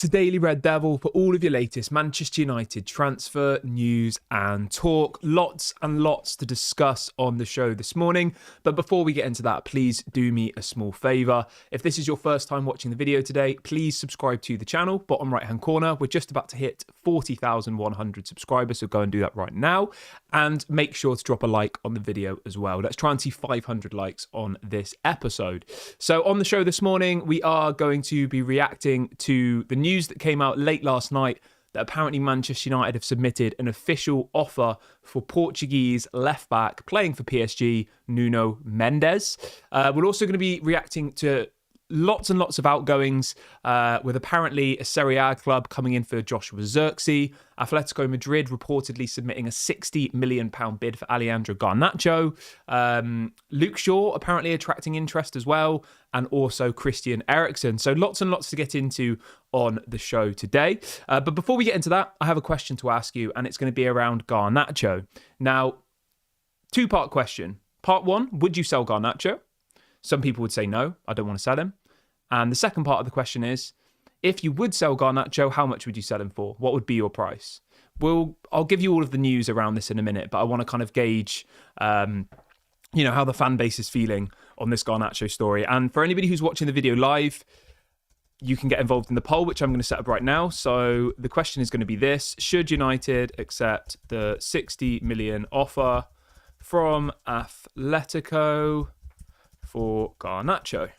to Daily Red Devil for all of your latest Manchester United transfer news and talk. Lots and lots to discuss on the show this morning. But before we get into that, please do me a small favour. If this is your first time watching the video today, please subscribe to the channel. Bottom right hand corner, we're just about to hit 40,100 subscribers, so go and do that right now. And make sure to drop a like on the video as well. Let's try and see 500 likes on this episode. So on the show this morning, we are going to be reacting to the news that came out late last night that apparently Manchester United have submitted an official offer for Portuguese left-back playing for PSG, Nuno Mendes. We're also going to be reacting to lots and lots of outgoings, with apparently a Serie A club coming in for Joshua Zirkzee, Atletico Madrid reportedly submitting a £60 million bid for Alejandro Garnacho, Luke Shaw apparently attracting interest as well, and also Christian Eriksen. So lots and lots to get into on the show today. But before we get into that, I have a question to ask you, and it's going to be around Garnacho. Now, two-part question. Part one, would you sell Garnacho? Some people would say no, I don't want to sell him. And the second part of the question is, if you would sell Garnacho, how much would you sell him for? What would be your price? I'll give you all of the news around this in a minute, but I want to kind of gauge, how the fan base is feeling on this Garnacho story. And for anybody who's watching the video live, you can get involved in the poll, which I'm going to set up right now. So the question is going to be this: should United accept the 60 million offer from Atletico for Garnacho?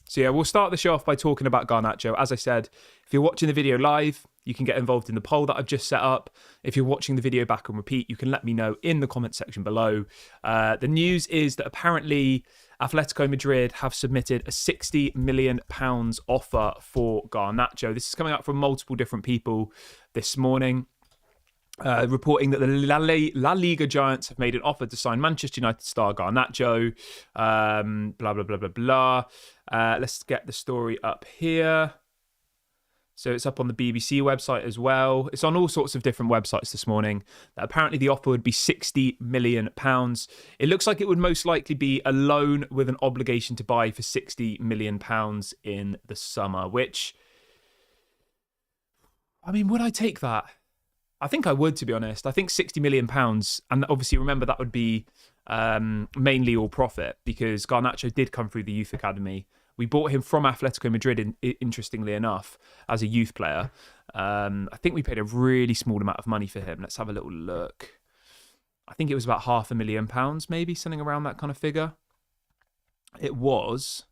So yeah, we'll start the show off by talking about Garnacho. As I said, if you're watching the video live, you can get involved in the poll that I've just set up. If you're watching the video back and repeat, you can let me know in the comment section below. The news is that apparently Atletico Madrid have submitted a £60 million offer for Garnacho. This is coming out from multiple different people this morning. Reporting that the La Liga giants have made an offer to sign Manchester United star Garnacho. Blah, blah, blah, blah, blah. Let's get the story up here. So it's up on the BBC website as well. It's on all sorts of different websites this morning. Apparently the offer would be £60 million. It looks like it would most likely be a loan with an obligation to buy for £60 million in the summer, which, I mean, would I take that? I think I would, to be honest. I think £60 million, and obviously remember that would be mainly all profit, because Garnacho did come through the youth academy. We bought him from Atletico Madrid, interestingly enough, as a youth player. I think we paid a really small amount of money for him. Let's have a little look. I think it was about £500,000, maybe, something around that kind of figure. It was...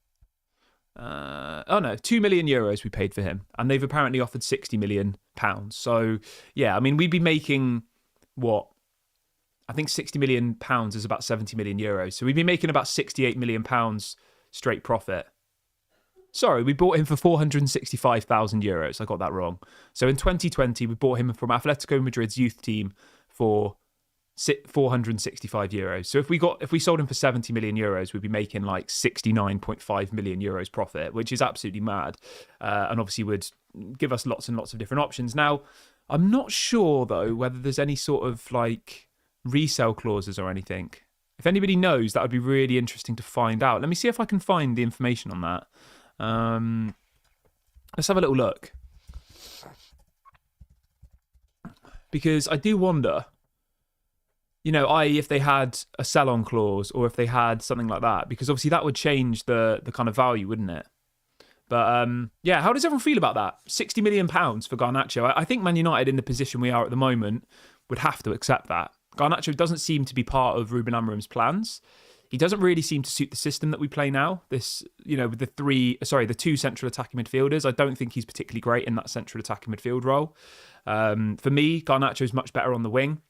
€2 million we paid for him, and they've apparently offered £60 million. So yeah, I mean, we'd be making what? I think £60 million is about €70 million. So we'd be making about £68 million straight profit. Sorry, we bought him for €465,000. I got that wrong. So in 2020, we bought him from Atletico Madrid's youth team for €465. So if we sold him for €70 million, we'd be making like €69.5 million profit, which is absolutely mad, and obviously would give us lots and lots of different options. Now, I'm not sure though whether there's any sort of like resale clauses or anything. If anybody knows, that would be really interesting to find out. Let me see if I can find the information on that. Let's have a little look, because I do wonder, i.e. if they had a sell-on clause, or if they had something like that, because obviously that would change the kind of value, wouldn't it? But yeah, how does everyone feel about that? £60 million for Garnacho. I think Man United, in the position we are at the moment, would have to accept that. Garnacho doesn't seem to be part of Ruben Amorim's plans. He doesn't really seem to suit the system that we play now. This, with the two central attacking midfielders. I don't think he's particularly great in that central attacking midfield role. For me, Garnacho is much better on the wing.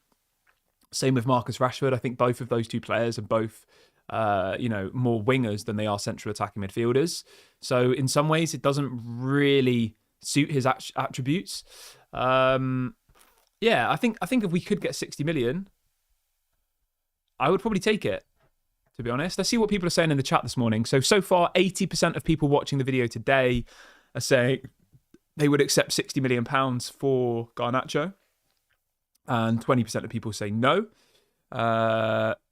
Same with Marcus Rashford. I think both of those two players are both, more wingers than they are central attacking midfielders. So in some ways, it doesn't really suit his attributes. Yeah, I think if we could get 60 million, I would probably take it, to be honest. Let's see what people are saying in the chat this morning. So far, 80% of people watching the video today are saying they would accept £60 million for Garnacho. And 20% of people say no.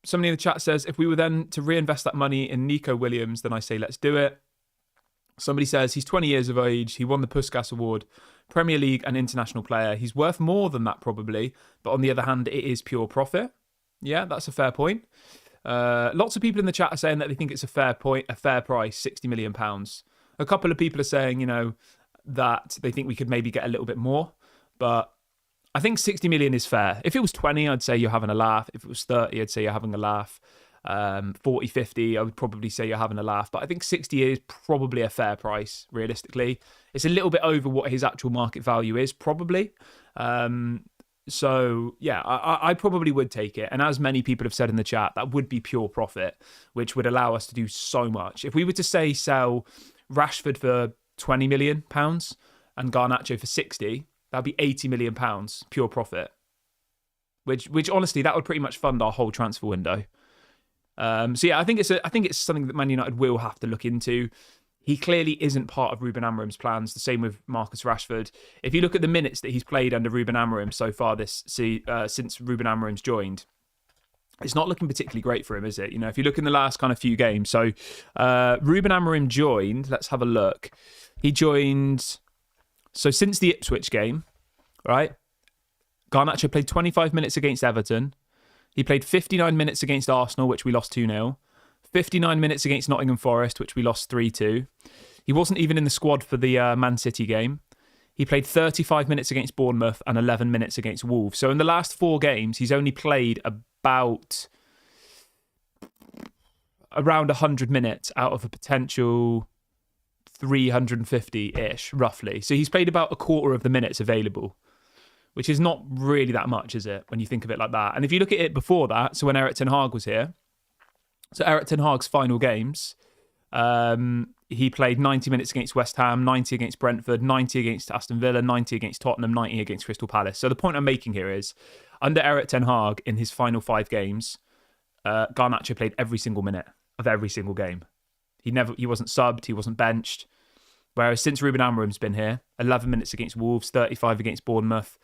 Somebody in the chat says, if we were then to reinvest that money in Nico Williams, then I say let's do it. Somebody says he's 20 years of age. He won the Puskas Award Premier League and international player. He's worth more than that probably, but on the other hand, it is pure profit. Yeah, that's a fair point. Lots of people in the chat are saying that they think it's a fair price, £60 million. A couple of people are saying, that they think we could maybe get a little bit more, but I think 60 million is fair. If it was 20, I'd say you're having a laugh. If it was 30, I'd say you're having a laugh. 40, 50, I would probably say you're having a laugh. But I think 60 is probably a fair price, realistically. It's a little bit over what his actual market value is, probably. So, yeah, I probably would take it. And as many people have said in the chat, that would be pure profit, which would allow us to do so much. If we were to, say, sell Rashford for £20 million and Garnacho for 60, that'd be £80 million pure profit, which honestly, that would pretty much fund our whole transfer window. So yeah, I think it's something that Man United will have to look into. He clearly isn't part of Ruben Amorim's plans. The same with Marcus Rashford. If you look at the minutes that he's played under Ruben Amorim so far since Ruben Amorim's joined, it's not looking particularly great for him, is it? If you look in the last kind of few games. So Ruben Amorim joined. Let's have a look. He joined. So since the Ipswich game, right? Garnacho played 25 minutes against Everton. He played 59 minutes against Arsenal, which we lost 2-0. 59 minutes against Nottingham Forest, which we lost 3-2. He wasn't even in the squad for the Man City game. He played 35 minutes against Bournemouth and 11 minutes against Wolves. So in the last 4 games, he's only played about around 100 minutes out of a potential 350-ish, roughly. So he's played about a quarter of the minutes available, which is not really that much, is it, when you think of it like that? And if you look at it before that, so when Erik ten Hag was here, so Erik ten Hag's final games, he played 90 minutes against West Ham, 90 against Brentford, 90 against Aston Villa, 90 against Tottenham, 90 against Crystal Palace. So the point I'm making here is, under Erik ten Hag, in his final 5 games, Garnacho played every single minute of every single game. He wasn't subbed, he wasn't benched. Whereas since Ruben Amorim's been here, 11 minutes against Wolves, 35 against Bournemouth,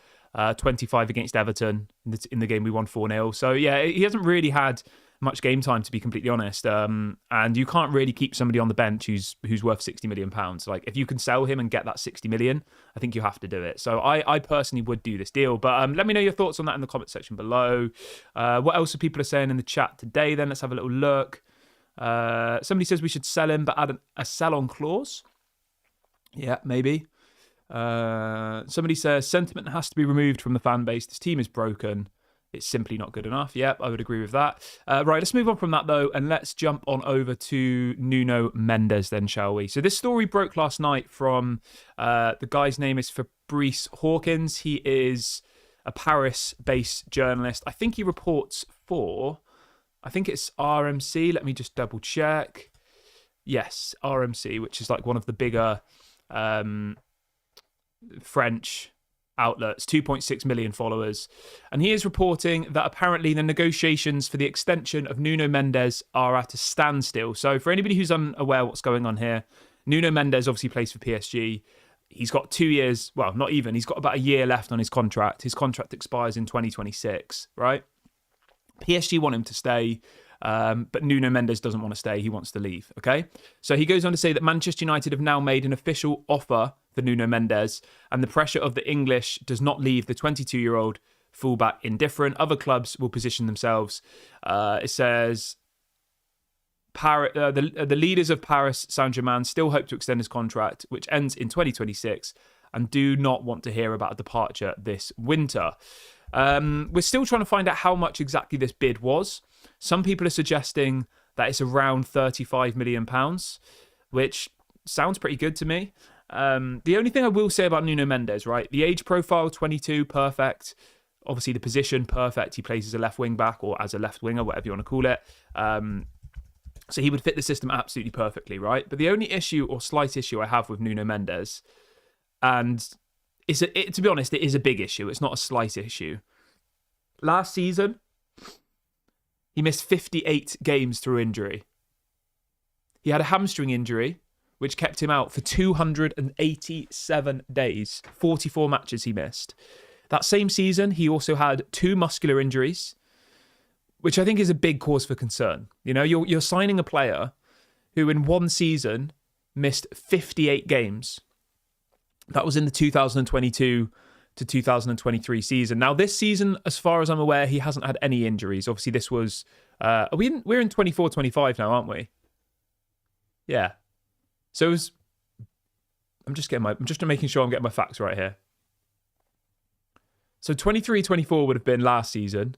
25 against Everton in the game we won 4-0. So yeah, he hasn't really had much game time, to be completely honest. And you can't really keep somebody on the bench who's worth £60 million. Like, if you can sell him and get that 60 million, I think you have to do it. So I personally would do this deal. But let me know your thoughts on that in the comment section below. What else are people saying in the chat today then? Let's have a little look. Somebody says we should sell him, but add a sell-on clause. Yeah, maybe. Somebody says sentiment has to be removed from the fan base. This team is broken. It's simply not good enough. Yep, I would agree with that. Right, let's move on from that, though, and let's jump on over to Nuno Mendes then, shall we? So this story broke last night from, the guy's name is Fabrice Hawkins. He is a Paris-based journalist. I think he reports for, I think it's RMC. Let me just double check. Yes, RMC, which is like one of the bigger French outlets, 2.6 million followers. And he is reporting that apparently the negotiations for the extension of Nuno Mendes are at a standstill. So for anybody who's unaware what's going on here, Nuno Mendes obviously plays for PSG. He's got 2 years, well, not even, he's got about a year left on his contract. His contract expires in 2026, right? PSG want him to stay, but Nuno Mendes doesn't want to stay. He wants to leave, okay? So he goes on to say that Manchester United have now made an official offer for Nuno Mendes, and the pressure of the English does not leave the 22-year-old fullback indifferent. Other clubs will position themselves. It says the leaders of Paris Saint-Germain still hope to extend his contract, which ends in 2026, and do not want to hear about a departure this winter. We're still trying to find out how much exactly this bid was. Some people are suggesting that it's around £35 million, which sounds pretty good to me. The only thing I will say about Nuno Mendes, right? The age profile, 22, perfect. Obviously, the position, perfect. He plays as a left wing back or as a left winger, whatever you want to call it. So he would fit the system absolutely perfectly, right? But the only issue or slight issue I have with Nuno Mendes, and to be honest, it is a big issue. It's not a slight issue. Last season, he missed 58 games through injury. He had a hamstring injury, which kept him out for 287 days. 44 matches he missed. That same season, he also had 2 muscular injuries, which I think is a big cause for concern. You know, you're signing a player who in one season missed 58 games. That was in the 2022 to 2023 season. Now, this season, as far as I'm aware, he hasn't had any injuries. Obviously, this was... we're in 24-25 now, aren't we? Yeah. So it was... I'm just making sure I'm getting my facts right here. So 23-24 would have been last season.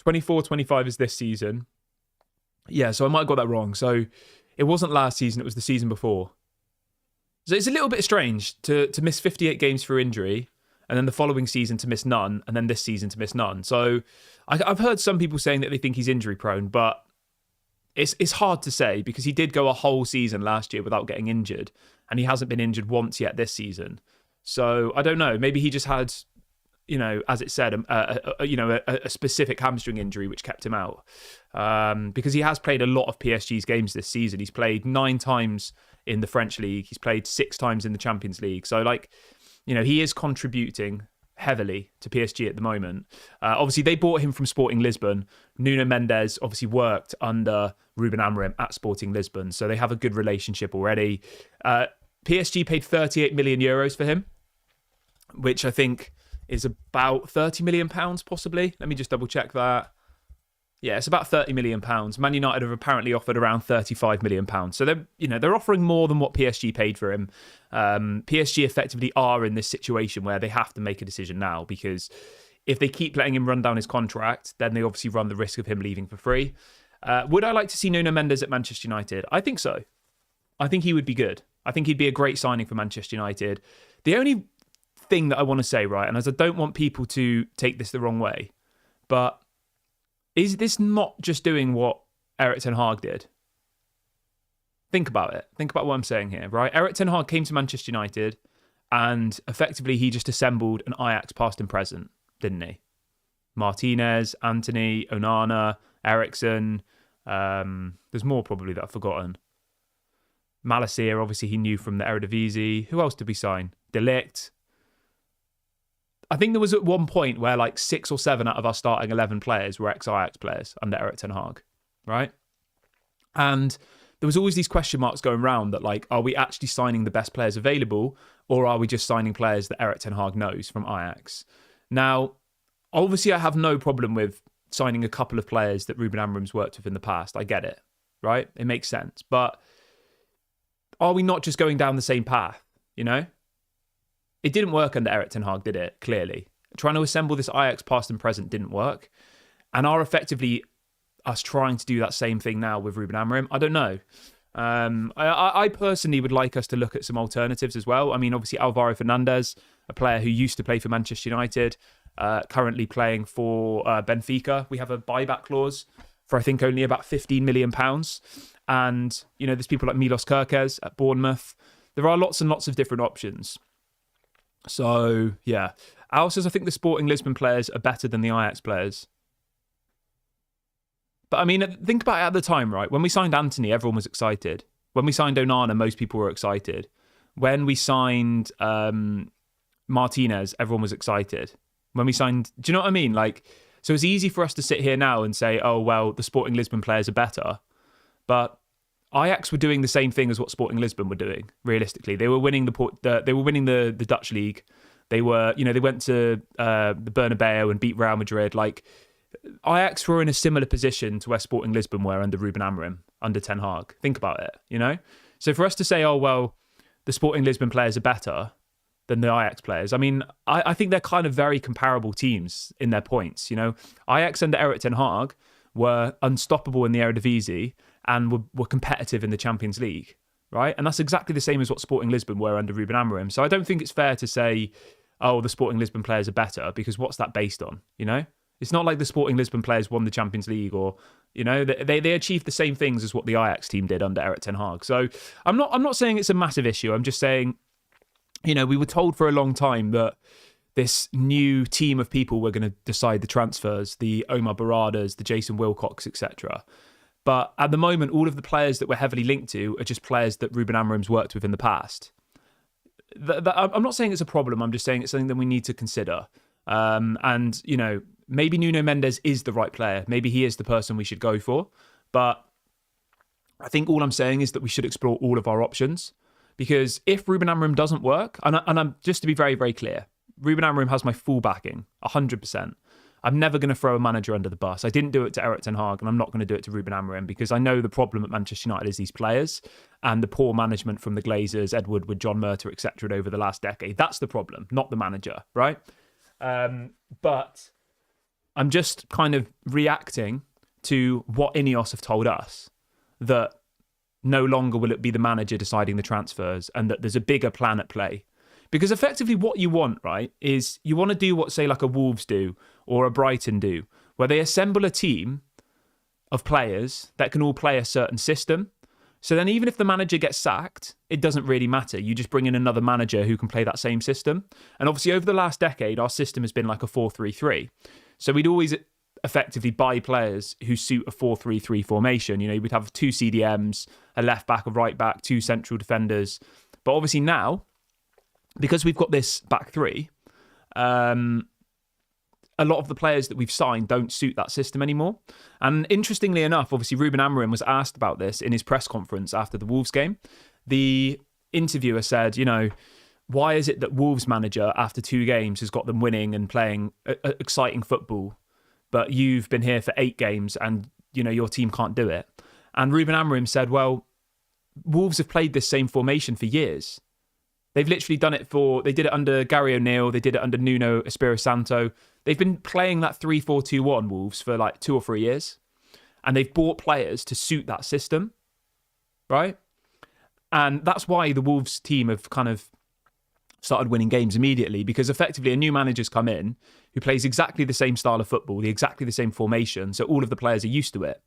24-25 is this season. Yeah, so I might have got that wrong. So it wasn't last season, it was the season before. So it's a little bit strange to miss 58 games for injury, and then the following season to miss none, and then this season to miss none. So I've heard some people saying that they think he's injury prone, but it's hard to say because he did go a whole season last year without getting injured, and he hasn't been injured once yet this season. So I don't know. Maybe he just had, as it said, a specific hamstring injury which kept him out. Because he has played a lot of PSG's games this season. He's played 9 times in the French league. He's played 6 times in the Champions League. So, he is contributing heavily to PSG at the moment. Obviously, they bought him from Sporting Lisbon. Nuno Mendes obviously worked under Ruben Amorim at Sporting Lisbon. So they have a good relationship already. PSG paid 38 million euros for him, which I think is about 30 million pounds possibly. Let me just double check that. Yeah, it's about 30 million pounds. Man United have apparently offered around 35 million pounds. So they're offering more than what PSG paid for him. PSG effectively are in this situation where they have to make a decision now, because if they keep letting him run down his contract, then they obviously run the risk of him leaving for free. Would I like to see Nuno Mendes at Manchester United? I think so. I think he would be good. I think he'd be a great signing for Manchester United. The only thing that I want to say, right, and as I don't want people to take this the wrong way, but is this not just doing what Erik ten Hag did? Think about it. Think about what I'm saying here, right? Erik ten Hag came to Manchester United and effectively he just assembled an Ajax past and present, didn't he? Martinez, Antony, Onana, Eriksen. There's more probably that I've forgotten. Malacia, obviously he knew from the Eredivisie. Who else did we sign? De Ligt. I think there was at one point where 6 or 7 out of our starting 11 players were ex-Ajax players under Erik ten Hag, right? And there was always these question marks going around that are we actually signing the best players available, or are we just signing players that Erik ten Hag knows from Ajax? Now, obviously I have no problem with signing a couple of players that Ruben Amorim's worked with in the past. I get it, right? It makes sense. But are we not just going down the same path, It didn't work under Erik ten Hag, did it? Clearly. Trying to assemble this Ajax past and present didn't work. And are effectively us trying to do that same thing now with Ruben Amorim? I don't know. I personally would like us to look at some alternatives as well. I mean, obviously Alvaro Fernandez, a player who used to play for Manchester United, currently playing for Benfica. We have a buyback clause for I think only about £15 million. And, there's people like Milos Kerkez at Bournemouth. There are lots and lots of different options. So, yeah. Al says, I think the Sporting Lisbon players are better than the Ajax players. But, I mean, think about it at the time, right? When we signed Antony, everyone was excited. When we signed Onana, most people were excited. When we signed Martinez, everyone was excited. When we signed... Do you know what I mean? So it's easy for us to sit here now and say, oh, well, the Sporting Lisbon players are better. But Ajax were doing the same thing as what Sporting Lisbon were doing. Realistically, they were winning the Dutch league. They were, they went to the Bernabeu and beat Real Madrid. Ajax were in a similar position to where Sporting Lisbon were under Ruben Amorim, under Ten Hag. Think about it, So for us to say, oh well, the Sporting Lisbon players are better than the Ajax players. I mean, I think they're kind of very comparable teams in their points. Ajax under Erik ten Hag were unstoppable in the Eredivisie and were competitive in the Champions League, right? And that's exactly the same as what Sporting Lisbon were under Ruben Amorim. So I don't think it's fair to say, oh, the Sporting Lisbon players are better, because what's that based on, It's not like the Sporting Lisbon players won the Champions League or, they achieved the same things as what the Ajax team did under Erik ten Hag. So I'm not saying it's a massive issue. I'm just saying, we were told for a long time that this new team of people were going to decide the transfers, the Omar Baradas, the Jason Wilcox, etc. But at the moment, all of the players that we're heavily linked to are just players that Ruben Amorim's worked with in the past. I'm not saying it's a problem. I'm just saying it's something that we need to consider. And, maybe Nuno Mendes is the right player. Maybe he is the person we should go for. But I think all I'm saying is that we should explore all of our options. Because if Ruben Amorim doesn't work, and I'm just to be very, very clear, Ruben Amorim has my full backing, 100%. I'm never going to throw a manager under the bus. I didn't do it to Erik ten Hag, and I'm not going to do it to Ruben Amorim, because I know the problem at Manchester United is these players and the poor management from the Glazers, Ed Woodward, John Murtough, etc. over the last decade. That's the problem, not the manager, right? But I'm just kind of reacting to what Ineos have told us, that no longer will it be the manager deciding the transfers and that there's a bigger plan at play. Because effectively what you want, right, is you want to do what, say, like a Wolves do or a Brighton do, where they assemble a team of players that can all play a certain system. So then even if the manager gets sacked, it doesn't really matter. You just bring in another manager who can play that same system. And obviously over the last decade, our system has been like a 4-3-3. So we'd always effectively buy players who suit a 4-3-3 formation. You know, we'd have 2 CDMs, a left back, a right back, 2 central defenders. But obviously now, because we've got this back three, a lot of the players that we've signed don't suit that system anymore. And interestingly enough, obviously Ruben Amorim was asked about this in his press conference after the Wolves game. The interviewer said, you know, why is it that Wolves manager after 2 games has got them winning and playing exciting football, but you've been here for 8 games and, you know, your team can't do it? And Ruben Amorim said, well, Wolves have played this same formation for years. They've literally done it they did it under Gary O'Neill, they did it under Nuno Espirito Santo. They've been playing that 3-4-2-1 Wolves for like 2 or 3 years. And they've bought players to suit that system, right? And that's why the Wolves team have kind of started winning games immediately, because effectively a new manager's come in who plays exactly the same style of football, exactly the same formation, so all of the players are used to it.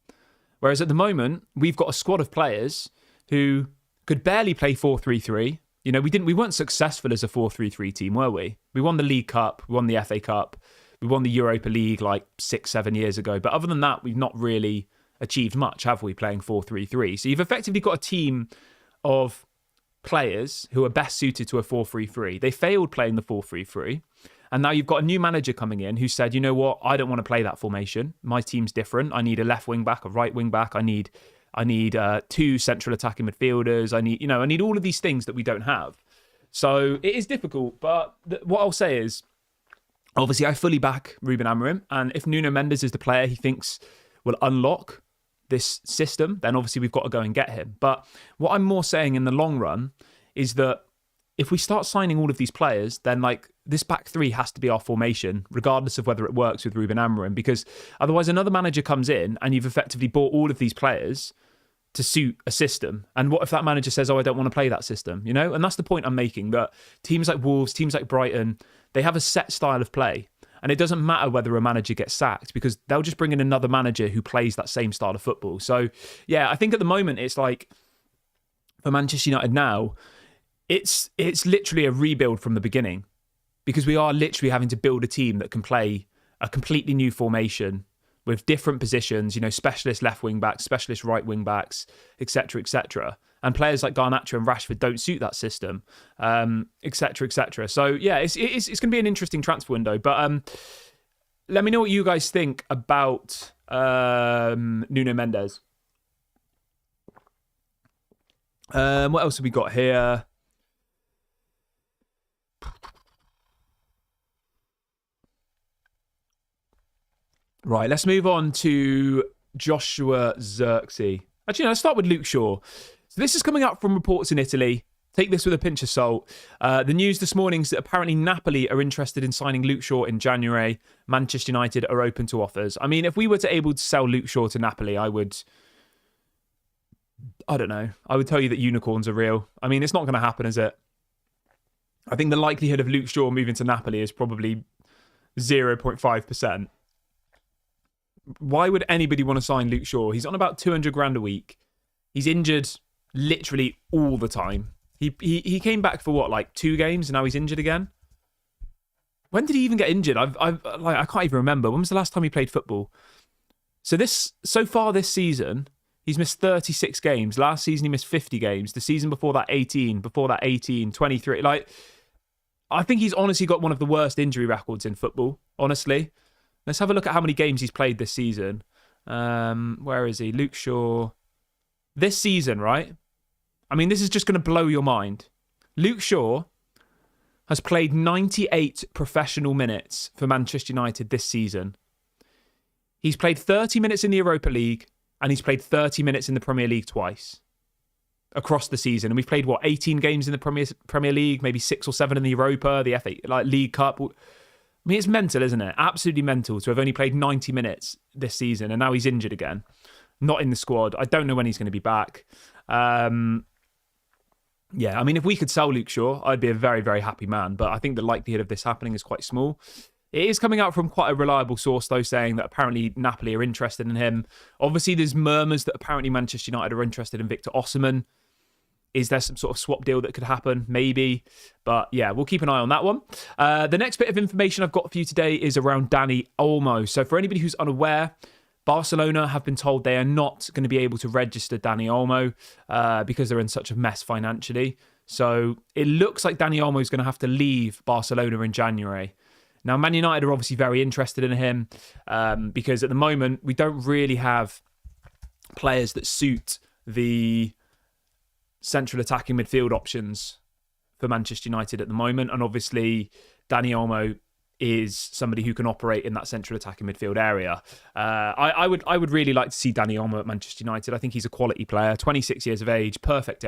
Whereas at the moment, we've got a squad of players who could barely play 4-3-3. You know, we weren't successful as a 4-3-3 team, were we? We won the League Cup, we won the FA Cup, we won the Europa League like 6-7 years ago. But other than that, we've not really achieved much, have we, playing 4-3-3? So you've effectively got a team of players who are best suited to a 4-3-3. They failed playing the 4-3-3. And now you've got a new manager coming in who said, you know what, I don't want to play that formation. My team's different. I need a left wing back, a right wing back. I need 2 central attacking midfielders. I need all of these things that we don't have. So it is difficult. But what I'll say is, obviously, I fully back Ruben Amorim. And if Nuno Mendes is the player he thinks will unlock this system, then obviously we've got to go and get him. But what I'm more saying in the long run is that if we start signing all of these players, then like this back three has to be our formation, regardless of whether it works with Ruben Amorim, because otherwise another manager comes in and you've effectively bought all of these players to suit a system. And what if that manager says, oh, I don't want to play that system, you know? And that's the point I'm making, that teams like Wolves, teams like Brighton, they have a set style of play. And it doesn't matter whether a manager gets sacked, because they'll just bring in another manager who plays that same style of football. So, yeah, I think at the moment it's like, for Manchester United now, it's literally a rebuild from the beginning, because we are literally having to build a team that can play a completely new formation with different positions, you know, specialist left wing backs, specialist right wing backs, etc., etc. And players like Garnacho and Rashford don't suit that system, etc., etc. So yeah, it's going to be an interesting transfer window. But let me know what you guys think about Nuno Mendes. What else have we got here? Right, let's move on to Joshua Zirkzee. Actually, let's start with Luke Shaw. So this is coming up from reports in Italy. Take this with a pinch of salt. The news this morning is that apparently Napoli are interested in signing Luke Shaw in January. Manchester United are open to offers. I mean, if we were able to sell Luke Shaw to Napoli, I would tell you that unicorns are real. I mean, it's not going to happen, is it? I think the likelihood of Luke Shaw moving to Napoli is probably 0.5%. Why would anybody want to sign Luke Shaw? He's on about 200 grand a week. He's injured literally all the time. He came back for what, like 2 games, and now he's injured again? When did he even get injured? I can't even remember. When was the last time he played football? So far this season, he's missed 36 games. Last season he missed 50 games. The season before that 18, 23. Like, I think he's honestly got one of the worst injury records in football, honestly. Let's have a look at how many games he's played this season. Where is he? Luke Shaw. This season, right? I mean, this is just going to blow your mind. Luke Shaw has played 98 professional minutes for Manchester United this season. He's played 30 minutes in the Europa League and he's played 30 minutes in the Premier League twice across the season. And we've played, 18 games in the Premier League, maybe 6 or 7 in the Europa, the FA League Cup. I mean, it's mental, isn't it? Absolutely mental to have only played 90 minutes this season and now he's injured again. Not in the squad. I don't know when he's going to be back. Yeah, I mean, if we could sell Luke Shaw, I'd be a very, very happy man. But I think the likelihood of this happening is quite small. It is coming out from quite a reliable source, though, saying that apparently Napoli are interested in him. Obviously, there's murmurs that apparently Manchester United are interested in Victor Osimhen. Is there some sort of swap deal that could happen? Maybe. But yeah, we'll keep an eye on that one. The next bit of information I've got for you today is around Dani Olmo. So for anybody who's unaware, Barcelona have been told they are not going to be able to register Dani Olmo because they're in such a mess financially. So it looks like Dani Olmo is going to have to leave Barcelona in January. Now, Man United are obviously very interested in him because at the moment we don't really have players that suit the central attacking midfield options for Manchester United at the moment. And obviously, Dani Olmo is somebody who can operate in that central attacking midfield area. I would really like to see Dani Olmo at Manchester United. I think he's a quality player, 26 years of age, perfect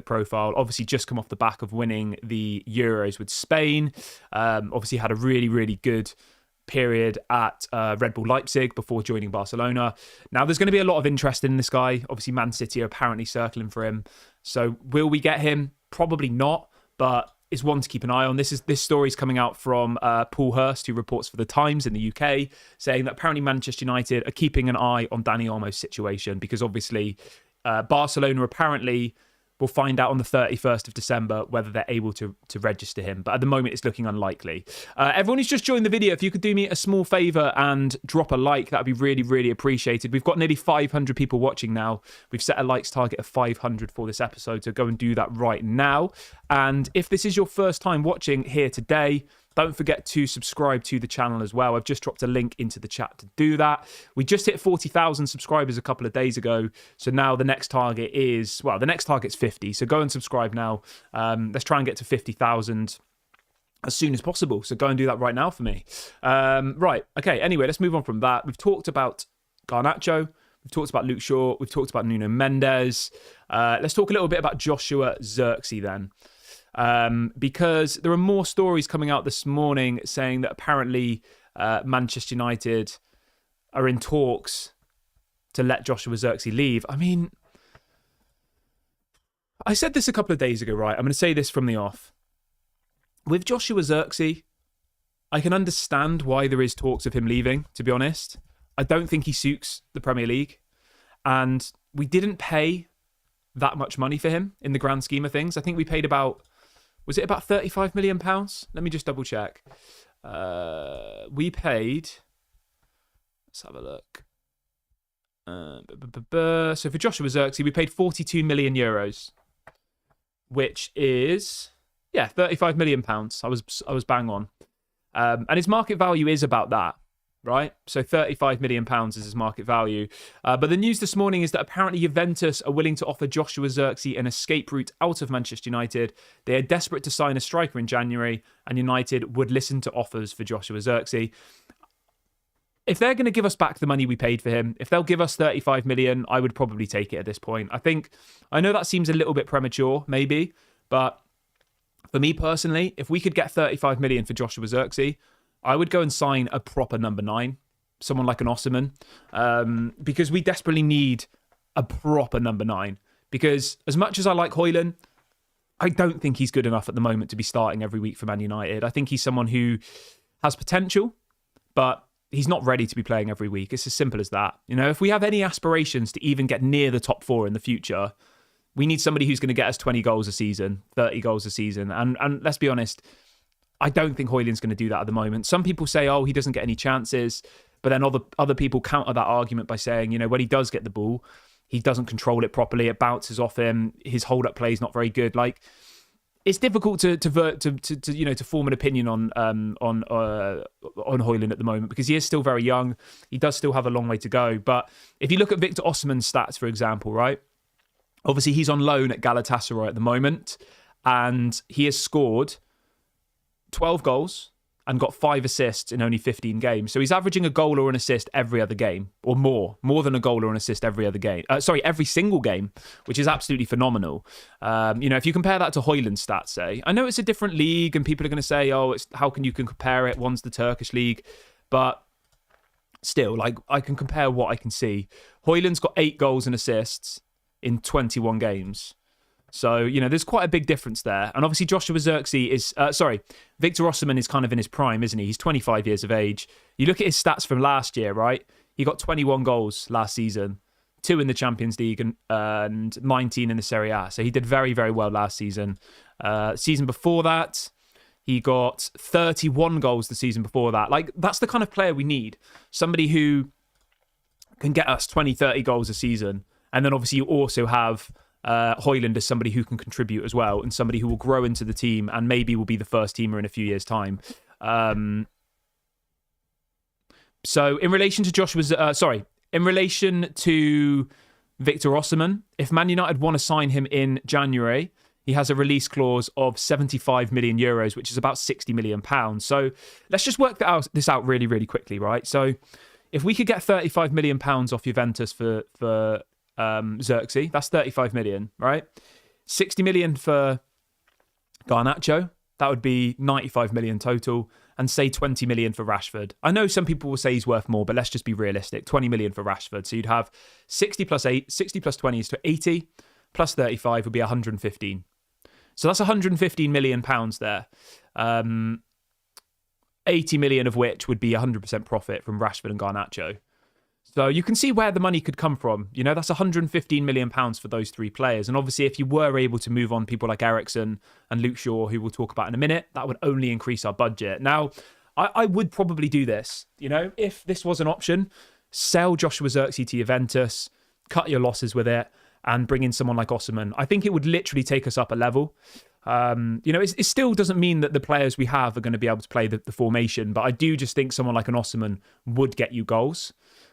profile. Obviously just come off the back of winning the Euros with Spain. Obviously had a really, really good period at Red Bull Leipzig before joining Barcelona. Now there's going to be a lot of interest in this guy. Obviously Man City are apparently circling for him. So will we get him? Probably not, but is one to keep an eye on. This story's coming out from Paul Hurst, who reports for The Times in the UK, saying that apparently Manchester United are keeping an eye on Dani Olmo's situation because obviously Barcelona apparently will find out on the 31st of December whether they're able to register him. But at the moment, it's looking unlikely. Everyone who's just joined the video, if you could do me a small favour and drop a like, that would be really, really appreciated. We've got nearly 500 people watching now. We've set a likes target of 500 for this episode, so go and do that right now. And if this is your first time watching here today, don't forget to subscribe to the channel as well. I've just dropped a link into the chat to do that. We just hit 40,000 subscribers a couple of days ago. So now the next target is, the next target's 50. So go and subscribe now. Let's try and get to 50,000 as soon as possible. So go and do that right now for me. Right. Okay. Anyway, let's move on from that. We've talked about Garnacho. We've talked about Luke Shaw. We've talked about Nuno Mendes. Let's talk a little bit about Joshua Zirkzee then. Because there are more stories coming out this morning saying that apparently Manchester United are in talks to let Joshua Zirkzee leave. I mean, I said this a couple of days ago, right? I'm going to say this from the off. With Joshua Zirkzee, I can understand why there is talks of him leaving, to be honest. I don't think he suits the Premier League. And we didn't pay that much money for him in the grand scheme of things. I think we paid was it about £35 million? Let me just double check. We paid, let's have a look. So for Joshua Zirkzee, we paid €42 million, which is, £35 million. I was bang on. And his market value is about that. Right? So £35 million is his market value. But the news this morning is that apparently Juventus are willing to offer Joshua Zirkzee an escape route out of Manchester United. They are desperate to sign a striker in January, and United would listen to offers for Joshua Zirkzee. If they're going to give us back the money we paid for him, if they'll give us 35 million, I would probably take it at this point. I know that seems a little bit premature, maybe, but for me personally, if we could get 35 million for Joshua Zirkzee, I would go and sign a proper number 9, someone like an Osimhen, because we desperately need a proper number 9. Because as much as I like Højlund, I don't think he's good enough at the moment to be starting every week for Man United. I think he's someone who has potential, but he's not ready to be playing every week. It's as simple as that. You know, if we have any aspirations to even get near the top 4 in the future, we need somebody who's going to get us 20 goals a season, 30 goals a season. And let's be honest, I don't think Højlund's going to do that at the moment. Some people say, he doesn't get any chances. But then other people counter that argument by saying, when he does get the ball, he doesn't control it properly. It bounces off him. His hold-up play is not very good. Like, it's difficult to form an opinion on Højlund at the moment because he is still very young. He does still have a long way to go. But if you look at Victor Osimhen's stats, for example, right? Obviously, he's on loan at Galatasaray at the moment, and he has scored 12 goals and got 5 assists in only 15 games. So he's averaging a goal or an assist every other game, or more than a goal or an assist every other game. Every single game, which is absolutely phenomenal. If you compare that to Højlund's stats, say, I know it's a different league, and people are going to say, "Oh, how can you compare it? One's the Turkish league," but still, like, I can compare what I can see. Højlund's got 8 goals and assists in 21 games. So, there's quite a big difference there. And obviously Joshua Zirkzee is, Victor Osimhen is kind of in his prime, isn't he? He's 25 years of age. You look at his stats from last year, right? He got 21 goals last season, 2 in the Champions League and 19 in the Serie A. So he did very, very well last season. Season before that, he got 31 goals the season before that. Like, that's the kind of player we need. Somebody who can get us 20, 30 goals a season. And then obviously you also have Højlund as somebody who can contribute as well, and somebody who will grow into the team and maybe will be the first teamer in a few years' time. So in relation to in relation to Victor Osimhen, if Man United want to sign him in January, he has a release clause of 75 million euros, which is about 60 million pounds. So let's just work this out really, really quickly, right? So if we could get 35 million pounds off Juventus for Zirkzee, that's 35 million, right? 60 million for Garnacho, that would be 95 million total, and say 20 million for Rashford. I know some people will say he's worth more, but let's just be realistic. 20 million for Rashford. So you'd have 60 plus 20 is to 80, plus 35 would be 115. So that's 115 million pounds there. 80 million of which would be 100% profit from Rashford and Garnacho. So you can see where the money could come from. That's 115 million pounds for those 3 players. And obviously, if you were able to move on people like Eriksen and Luke Shaw, who we'll talk about in a minute, that would only increase our budget. Now, I would probably do this. If this was an option, sell Joshua Zirkzee to Juventus, cut your losses with it, and bring in someone like Osimhen. I think it would literally take us up a level. It still doesn't mean that the players we have are going to be able to play the formation, but I do just think someone like an Osimhen would get you goals.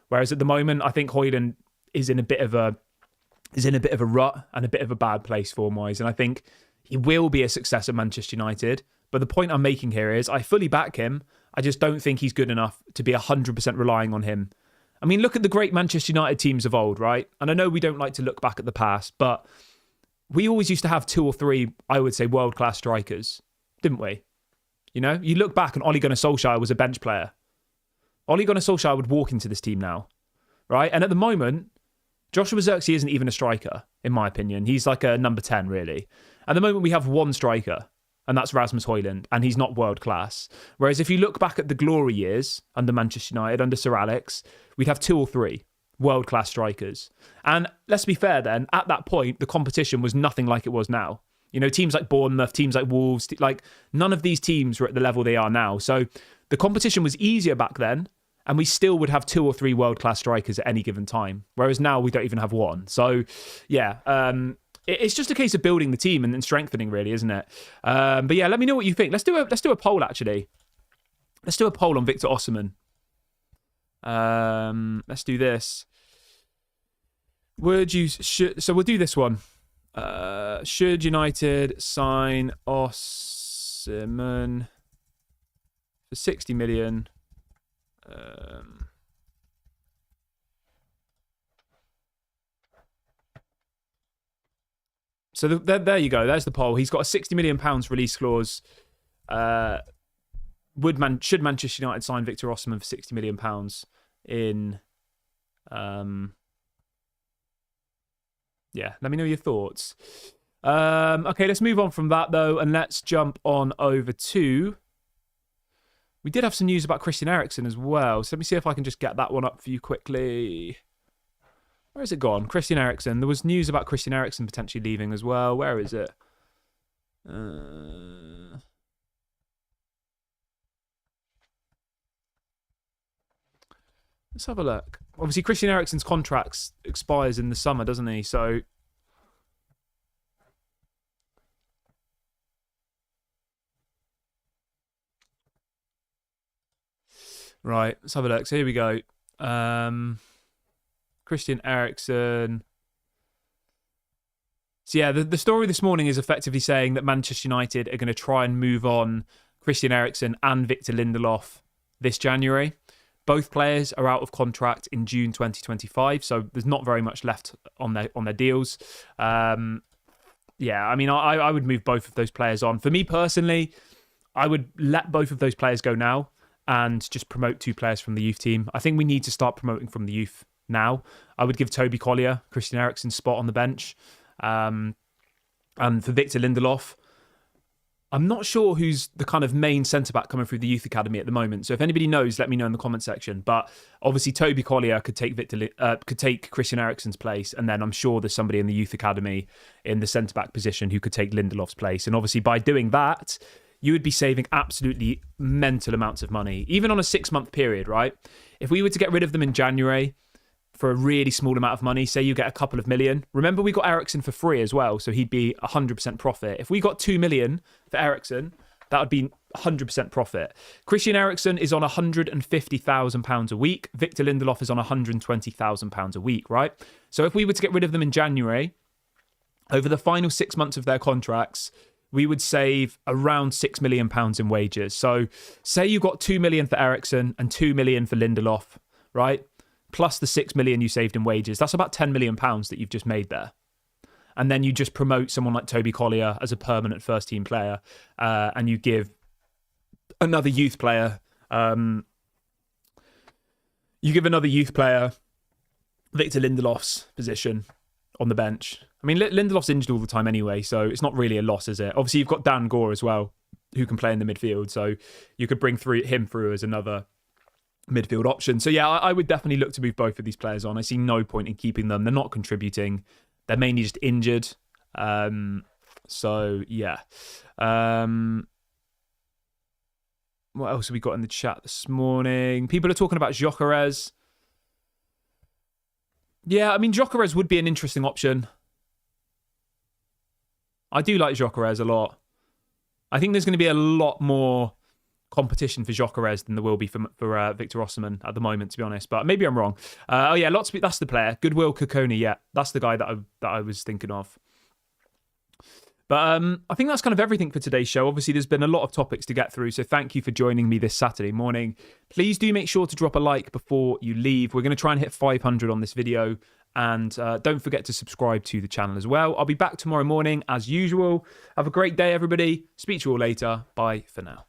Whereas at the moment, I think Højlund is in a bit of a rut and a bit of a bad place form-wise. And I think he will be a success at Manchester United. But the point I'm making here is I fully back him. I just don't think he's good enough to be 100% relying on him. I mean, look at the great Manchester United teams of old, right? And I know we don't like to look back at the past, but we always used to have 2 or 3, I would say, world-class strikers, didn't we? You look back and Ole Gunnar Solskjaer was a bench player. Ole Gunnar Solskjaer would walk into this team now, right? And at the moment, Joshua Zirkzee isn't even a striker, in my opinion. He's like a number 10, really. At the moment, we have 1 striker, and that's Rasmus Højlund, and he's not world class. Whereas if you look back at the glory years under Manchester United, under Sir Alex, we'd have 2 or 3 world class strikers. And let's be fair then, at that point, the competition was nothing like it was now. Teams like Bournemouth, teams like Wolves, like none of these teams were at the level they are now. So the competition was easier back then, and we still would have 2 or 3 world-class strikers at any given time. Whereas now we don't even have 1. So, yeah, it's just a case of building the team and strengthening, really, isn't it? But yeah, let me know what you think. Let's do a poll, actually. Let's do a poll on Victor Osimhen. Let's do this. So we'll do this one. Should United sign Osimhen for 60 million? So there you go. There's the poll. He's got a £60 million release clause. Should Manchester United sign Victor Osimhen for £60 million in? Yeah, let me know your thoughts. Okay, let's move on from that though, and let's jump on over to. We did have some news about Christian Eriksen as well. So let me see if I can just get that one up for you quickly. Where has it gone? Christian Eriksen. There was news about Christian Eriksen potentially leaving as well. Where is it? Let's have a look. Obviously, Christian Eriksen's contract expires in the summer, doesn't he? So right, let's have a look. So here we go. Christian Eriksen. So yeah, the story this morning is effectively saying that Manchester United are going to try and move on Christian Eriksen and Victor Lindelof this January. Both players are out of contract in June 2025, so there's not very much left on their deals. Yeah, I mean, I would move both of those players on. For me personally, I would let both of those players go now and just promote 2 players from the youth team. I think we need to start promoting from the youth now. I would give Toby Collier, Christian Eriksen's spot on the bench. And for Victor Lindelof, I'm not sure who's the kind of main centre-back coming through the youth academy at the moment. So if anybody knows, let me know in the comment section. But obviously, Toby Collier could take Christian Eriksen's place, and then I'm sure there's somebody in the youth academy in the centre-back position who could take Lindelof's place. And obviously, by doing that, you would be saving absolutely mental amounts of money, even on a 6-month period, right? If we were to get rid of them in January for a really small amount of money, say you get a couple of million. Remember, we got Eriksen for free as well, so he'd be 100% profit. If we got 2 million for Eriksen, that would be 100% profit. Christian Eriksen is on £150,000 a week. Victor Lindelof is on £120,000 a week, right? So if we were to get rid of them in January, over the final 6 months of their contracts, we would save around £6 million in wages. So say you got 2 million for Eriksen and 2 million for Lindelof, right? Plus the 6 million you saved in wages. That's about £10 million that you've just made there. And then you just promote someone like Toby Collier as a permanent first-team player, and you give another youth player, Victor Lindelof's position on the bench. I mean, Lindelof's injured all the time anyway, so it's not really a loss, is it? Obviously, you've got Dan Gore as well, who can play in the midfield, so you could bring him through as another midfield option. So yeah, I would definitely look to move both of these players on. I see no point in keeping them. They're not contributing. They're mainly just injured. So yeah. What else have we got in the chat this morning? People are talking about Gyökeres. Yeah, I mean, Gyökeres would be an interesting option. I do like Gyökeres a lot. I think there's going to be a lot more competition for Gyökeres than there will be for Victor Osimhen at the moment, to be honest. But maybe I'm wrong. That's the player. Goodwill Kokoni, yeah. That's the guy that I was thinking of. But I think that's kind of everything for today's show. Obviously, there's been a lot of topics to get through, so thank you for joining me this Saturday morning. Please do make sure to drop a like before you leave. We're going to try and hit 500 on this video. And don't forget to subscribe to the channel as well. I'll be back tomorrow morning as usual. Have a great day, everybody. Speak to you all later. Bye for now.